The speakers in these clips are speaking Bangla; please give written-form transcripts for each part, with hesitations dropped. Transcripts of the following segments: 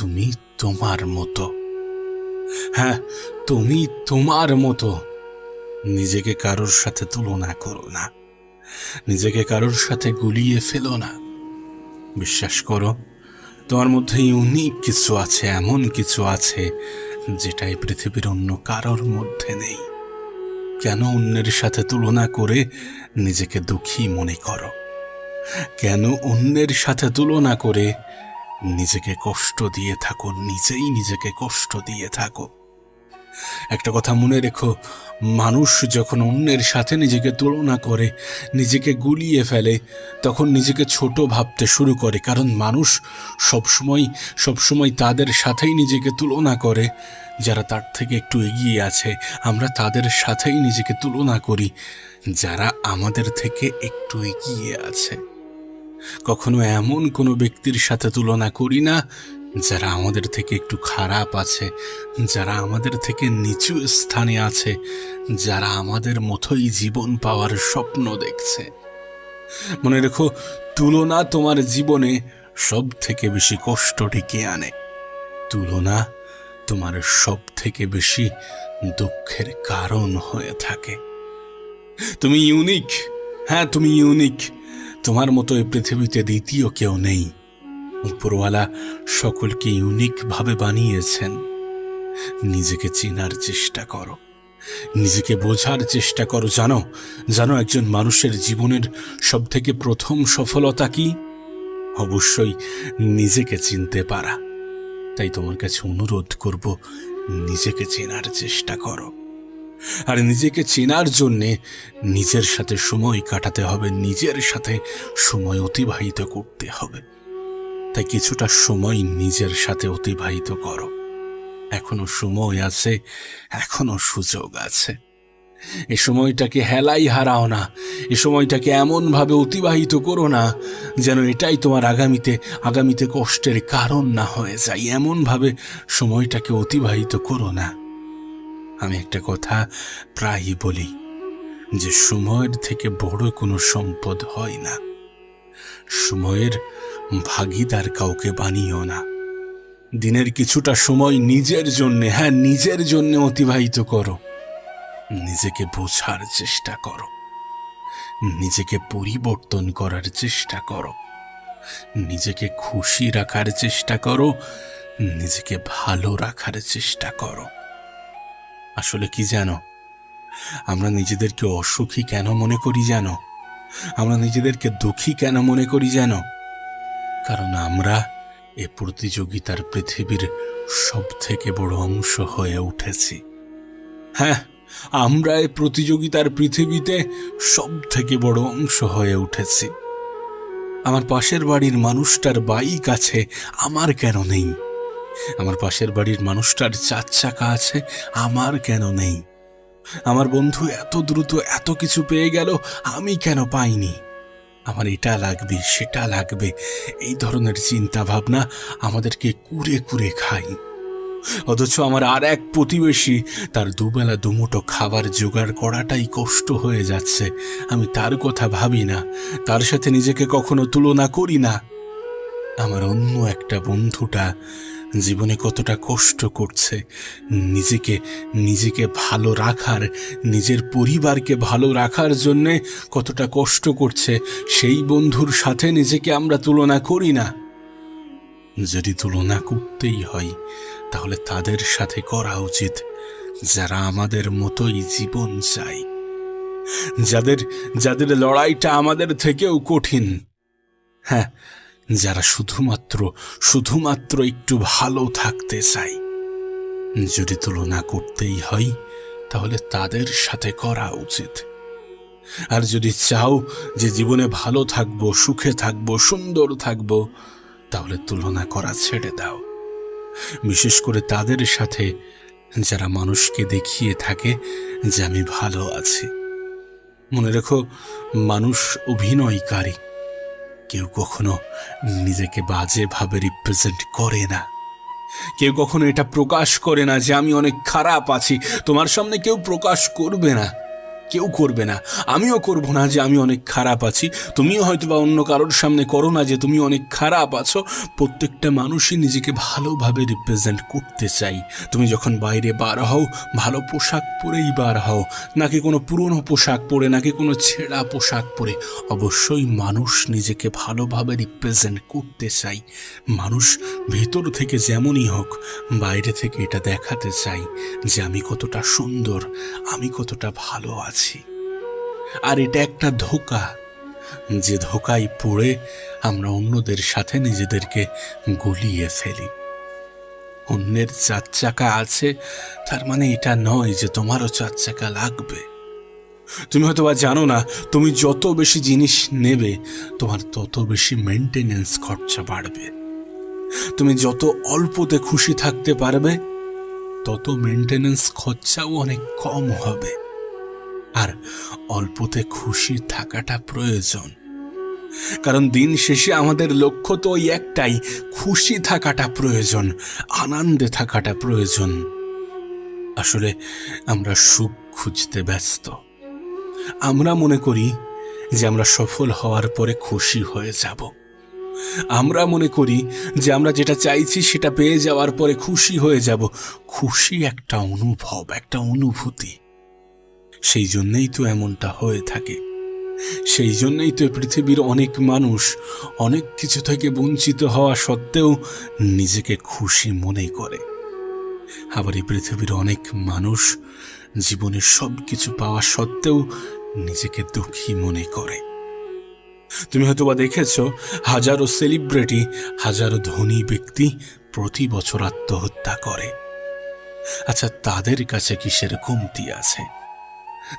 তুমি তোমার মতো। হ্যাঁ, তুমি তোমার মতো। নিজেকে কারোর সাথে তুলনা করো না, নিজেকে কারোর সাথে গুলিয়ে ফেলো না। বিশ্বাস করো, তোমার মধ্যে ইউনিক কিছু আছে, এমন কিছু আছে যেটা এই পৃথিবীর অন্য কারোর মধ্যে নেই। কেন অন্যের সাথে তুলনা করে নিজেকে দুঃখী মনে করো? কেন অন্যের সাথে তুলনা করে নিজেকে কষ্ট দিয়ে থাকো, নিজেই নিজেকে কষ্ট দিয়ে থাকো? একটা কথা মনে রেখো, মানুষ যখন অন্যের সাথে নিজেকে তুলনা করে, নিজেকে গুলিয়ে ফেলে, তখন নিজেকে ছোট ভাবতে শুরু করে। কারণ মানুষ সবসময় তাদের সাথেই নিজেকে তুলনা করে যারা তার থেকে একটু এগিয়ে আছে। আমরা তাদের সাথেই নিজেকে তুলনা করি যারা আমাদের থেকে একটু এগিয়ে আছে। কখনো এমন কোনো ব্যক্তির সাথে তুলনা করি না যারা আমাদের থেকে একটু খারাপ আছে, যারা আমাদের থেকে নিচু স্থানে আছে, যারা আমাদের মতোই জীবন পাওয়ার স্বপ্ন দেখছে। মনে রেখো, তুলনা তোমার জীবনে সব থেকে বেশি কষ্ট ডেকে আনে। তুলনা তোমার সব থেকে বেশি দুঃখের কারণ হয়ে থাকে। তুমি ইউনিক। হ্যাঁ, তুমি ইউনিক। তোমার মতো এই পৃথিবীতে দ্বিতীয় কেউ নেই। উপরওয়ালা সকলকে ইউনিক ভাবে বানিয়েছেন। নিজেকে চেনার চেষ্টা করো, নিজেকে বোঝার চেষ্টা করো। জানো একজন মানুষের জীবনের সব থেকে প্রথম সফলতা কি? অবশ্যই নিজেকে চিনতে পারা। তাই তোমার কাছে অনুরোধ করব, নিজেকে চেনার চেষ্টা করো। আর নিজেকে চেনার জন্যে নিজের সাথে সময় কাটাতে হবে, নিজের সাথে সময় অতিবাহিত করতে হবে। তাই কিছুটা সময় নিজের সাথে অতিবাহিত করো। এখনো সময় আছে, এখনো সুযোগ আছে। এই সময়টাকে হেলাই হারাও না। এই সময়টাকে এমনভাবে অতিবাহিত করো না যেন এটাই তোমার আগামীতে কষ্টের কারণ না হয়ে যায়। এমনভাবে সময়টাকে অতিবাহিত করো না। আমি একটা কথা প্রায়ই বলি যে সময়ের থেকে বড় কোনো সম্পদ হয় না। সময়ের ভাগীদার কাউকে বানিও না। দিনের কিছুটা সময় নিজের জন্যে, হ্যাঁ নিজের জন্য অতিবাহিত করো। নিজেকে বোঝার চেষ্টা করো, নিজেকে পরিবর্তন করার চেষ্টা করো, নিজেকে খুশি রাখার চেষ্টা করো, নিজেকে ভালো রাখার চেষ্টা করো। আসলে কি জানো, আমরা নিজেদেরকে অসুখী কেন মনে করি জানো? আমরা নিজেদেরকে দুঃখী কেন মনে করি জানো? কারণ আমরা এ প্রতিযোগিতার পৃথিবীর সব থেকে বড় অংশ হয়ে উঠেছি। হ্যাঁ, আমরা এ প্রতিযোগিতার পৃথিবীতে সব থেকে বড় অংশ হয়ে উঠেছি। আমার পাশের বাড়ির মানুষটার বাইক আছে, আমার কেন নেই? আমার পাশের বাড়ির মানুষটার 4 চাকা আছে, আমার কেন নেই? আমার বন্ধু এত দ্রুত এত কিছু পেয়ে গেল, আমি কেন পাইনি? আমার এটা লাগবে, সেটা লাগবে, এই ধরনের চিন্তা ভাবনা আমাদেরকে কুরে কুরে খাই। অথচ আমার আর এক প্রতিবেশী, তার দুবেলা দুমুঠো খাবার জোগাড় করাটাই কষ্ট হয়ে যাচ্ছে। আমি তার কথা ভাবি না, তার সাথে নিজেকে কখনো তুলনা করি না। আমার অন্য একটা বন্ধুটা জীবনে কতটা কষ্ট করছে, নিজেকে ভালো রাখার, নিজের পরিবারকে ভালো রাখার জন্যে কতটা কষ্ট করছে, সেই বন্ধুর সাথে নিজেকে আমরা তুলনা করি না। যদি তুলনা করতেই হয় তাহলে তাদের সাথে করা উচিত যারা আমাদের মতোই জীবন চায়, যাদের লড়াইটা আমাদের থেকেও কঠিন। হ্যাঁ, যারা শুধুমাত্র একটু ভালো থাকতে চায়। যদি তুলনা করতেই হয় তাহলে তাদের সাথে করা উচিত। আর যদি চাও যে জীবনে ভালো থাকবো, সুখে থাকবো, সুন্দর থাকবো, তাহলে তুলনা করা ছেড়ে দাও। বিশেষ করে তাদের সাথে যারা মানুষকে দেখিয়ে থাকে যে আমি ভালো আছি। মনে রেখো, মানুষ অভিনয়কারী। কেউ কখনো নিজেকে বাজেভাবে রিপ্রেজেন্ট করে না। কেউ কখনো এটা প্রকাশ করে না যে আমি অনেক খারাপ আছি। তোমার সামনে কেউ প্রকাশ করবে না। কেউ করবে না, আমিও করব না যে আমি অনেক খারাপ আছি। তুমিও হয়তো বা অন্য কারোর সামনে করো না যে তুমি অনেক খারাপ আছো। প্রত্যেকটা মানুষই নিজেকে ভালোভাবে রিপ্রেজেন্ট করতে চাই। তুমি যখন বাইরে বার হও, ভালো পোশাক পরেই বার হও, নাকি কোনো পুরনো পোশাক পরে, নাকি কোনো ছেঁড়া পোশাক পরে। অবশ্যই মানুষ নিজেকে ভালোভাবে রিপ্রেজেন্ট করতে চাই। মানুষ ভেতর থেকে যেমনই হোক, বাইরে থেকে এটা দেখাতে চাই যে আমি কতটা সুন্দর, আমি কতটা ভালো আছি। আর এটা একটা ধোঁকা, যে ধোঁকায় পড়ে আমরা অন্যদের সাথে নিজেদেরকে গুলিয়ে ফেলি। অন্যের 4 চাকা আছে তার মানে এটা নয় যে তোমারও 4 চাকা লাগবে। তুমি হয়তো বা জানো না, তুমি যত বেশি জিনিস নেবে তোমার তত বেশি মেনটেনেন্স খরচা বাড়বে। তুমি যত অল্পতে খুশি থাকতে পারবে তত মেনটেনেন্স খরচাও অনেক কম হবে। আর অল্পতে খুশি থাকাটা প্রয়োজন, কারণ দিন শেষে আমাদের লক্ষ্য তো ওই একটাই, খুশি থাকাটা প্রয়োজন, আনন্দে থাকাটা প্রয়োজন। আসলে আমরা সুখ খুঁজতে ব্যস্ত। আমরা মনে করি যে আমরা সফল হওয়ার পরে খুশি হয়ে যাব। আমরা মনে করি যে আমরা যেটা চাইছি সেটা পেয়ে যাওয়ার পরে খুশি হয়ে যাব। খুশি একটা অনুভব, একটা অনুভূতি। সেই জন্যই তো এমনটা হয়ে থাকে। সেই জন্যই তো পৃথিবীর অনেক মানুষ অনেক কিছু থেকে বঞ্চিত হওয়া সত্ত্বেও নিজেকে খুশি মনে করে। আবার এই পৃথিবীর অনেক মানুষ জীবনের সব কিছু পাওয়া সত্ত্বেও নিজেকে দুঃখী মনে করে। তুমি হয়তো বা দেখেছ, হাজারো সেলিব্রিটি, হাজারো ধনী ব্যক্তি প্রতি বছর আত্মহত্যা করে। আচ্ছা, তাদের কাছে কিসের কমতি আছে?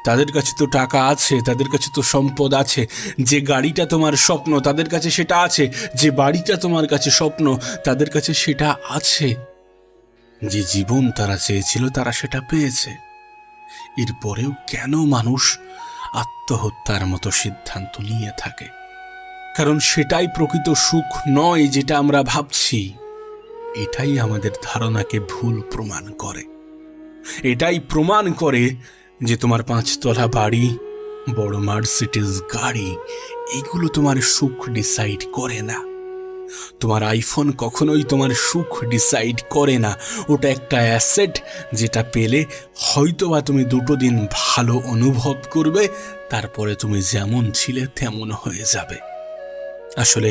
তাদের কাছে তো টাকা আছে, তাদের কাছে তো সম্পদ আছে। যে গাড়িটা তোমার স্বপ্ন তাদের কাছে সেটা আছে, যে বাড়িটা তোমার কাছে স্বপ্ন তাদের কাছে সেটা আছে। যে জীবন তারা চেয়েছিল তারা সেটা পেয়েছে। এরপরেও কেন মানুষ আত্মহত্যার মতো সিদ্ধান্ত নিয়ে থাকে? কারণ সেটাই প্রকৃত সুখ নয় যেটা আমরা ভাবছি। এটাই আমাদের ধারণাকে ভুল প্রমাণ করে। এটাই প্রমাণ করে যে তোমার 5 তলা বাড়ি, বড় মার্সিডিজ গাড়ি, এগুলো তোমার সুখ ডিসাইড করে না। তোমার আইফোন কখনোই তোমার সুখ ডিসাইড করে না। ওটা একটা অ্যাসেট, যেটা পেলে হয়তোবা তুমি 2 দিন ভালো অনুভব করবে, তারপরে তুমি যেমন ছিলে তেমন হয়ে যাবে। আসলে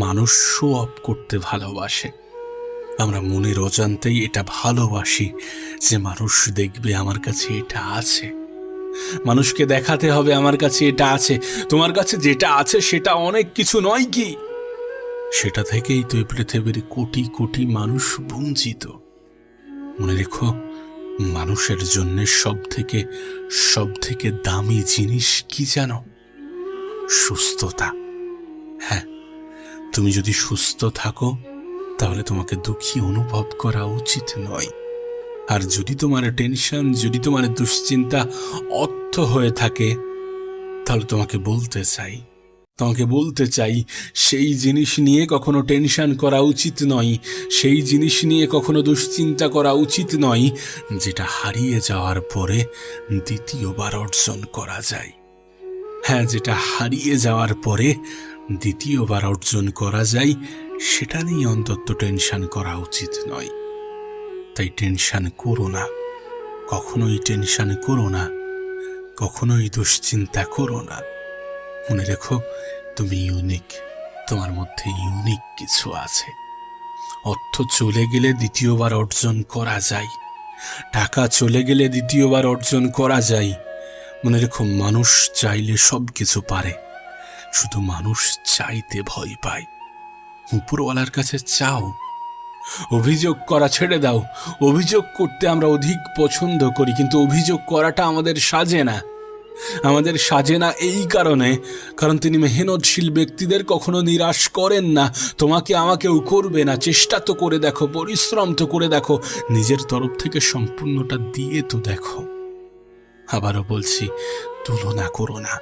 মানুষ শো অফ করতে ভালোবাসে। আমরা মনের অজান্তেই এটা ভালোবাসি যে মানুষ দেখবে আমার কাছে এটা আছে, মানুষকে দেখাতে হবে আমার কাছে এটা আছে। তোমার কাছে যেটা আছে সেটা অনেক কিছু নয় কি? সেটা থেকেই তো এই পৃথিবীর কোটি কোটি মানুষ বঞ্চিত। মনে রেখো, মানুষের জন্য সব থেকে দামি জিনিস কি জানো? সুস্থতা। হ্যাঁ, তুমি যদি সুস্থ থাকো তাহলে তোমাকে দুঃখী অনুভব করা উচিত নয়। আর যদি তোমার টেনশন, যদি তোমার দুশ্চিন্তা অর্থ হয়ে থাকে, তাহলে তোমাকে বলতে চাই সেই জিনিস নিয়ে কখনো টেনশন করা উচিত নয়, সেই জিনিস নিয়ে কখনো দুশ্চিন্তা করা উচিত নয় যেটা হারিয়ে যাওয়ার পরে দ্বিতীয়বার অর্জন করা যায়। হ্যাঁ, যেটা হারিয়ে যাওয়ার পরে দ্বিতীয়বার অর্জন করা যায়, সেটা নিয়ে অন্তত টেনশন করা উচিত নয়। তাই টেনশন করো না, কখনোই টেনশন করো না, কখনোই দুশ্চিন্তা করো না। মনে রেখো, তুমি ইউনিক, তোমার মধ্যে ইউনিক কিছু আছে। অর্থ চলে গেলে দ্বিতীয়বার অর্জন করা যায়, টাকা চলে গেলে দ্বিতীয়বার অর্জন করা যায়। মনে রেখো, মানুষ চাইলে সব কিছু পারে, শুধু মানুষ চাইতে ভয় পায়। উপরওয়ালার কাছে চাও, অভিযোগ করা ছেড়ে দাও। অভিযোগ করতে আমরা অধিক পছন্দ করি, কিন্তু অভিযোগ করাটা আমাদের সাজে না এই কারণ তিনি মেহনতশীল ব্যক্তিদের কখনো নিরাশ করেন না। তোমাকে আমাকেও করবে না। চেষ্টা তো করে দেখো, পরিশ্রম তো করে দেখো, নিজের তরফ থেকে সম্পূর্ণটা দিয়ে তো দেখো। আবারও বলছি, তুলনা করো না।